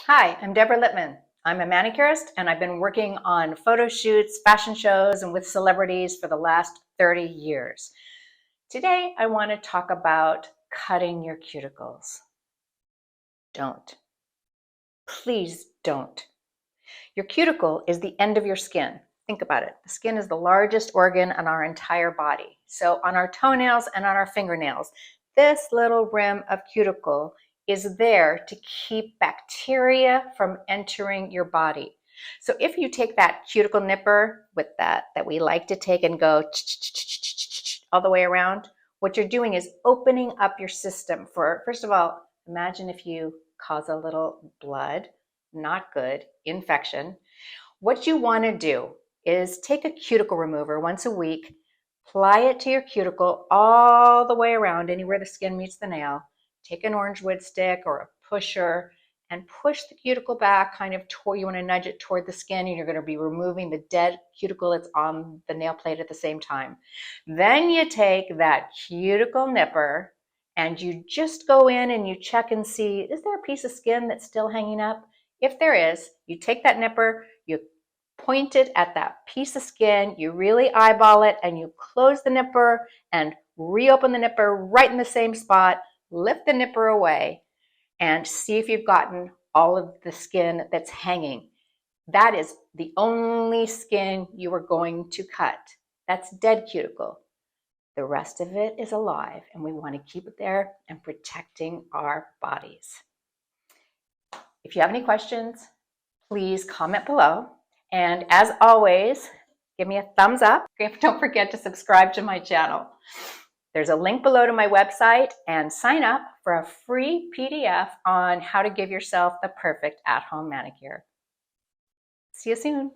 Hi, I'm Deborah Lippmann. I'm a manicurist and I've been working on photo shoots, fashion shows, and with celebrities for the last 30 years. Today, I want to talk about cutting your cuticles. Don't. Please don't. Your cuticle is the end of your skin. Think about it. The skin is the largest organ on our entire body. So on our toenails and on our fingernails, this little rim of cuticle is there to keep bacteria from entering your body. So if you take that cuticle nipper with that we like to take and go all the way around, what you're doing is opening up your system for, first of all, imagine if you cause a little blood, not good, infection. What you want to do is take a cuticle remover once a week, apply it to your cuticle all the way around, anywhere the skin meets the nail. Take an orange wood stick or a pusher and push the cuticle back, kind of toward, you want to nudge it toward the skin, and you're going to be removing the dead cuticle that's on the nail plate at the same time. Then you take that cuticle nipper and you just go in and you check and see, is there a piece of skin that's still hanging up? If there is, you take that nipper, you point it at that piece of skin, you really eyeball it, and you close the nipper and reopen the nipper right in the same spot, lift the nipper away, and see if you've gotten all of the skin that's hanging. That is the only skin you are going to cut. That's dead cuticle. The rest of it is alive, and we want to keep it there and protecting our bodies. If you have any questions, please comment below. And as always, give me a thumbs up. Don't forget to subscribe to my channel. There's a link below to my website, and sign up for a free PDF on how to give yourself the perfect at-home manicure. See you soon.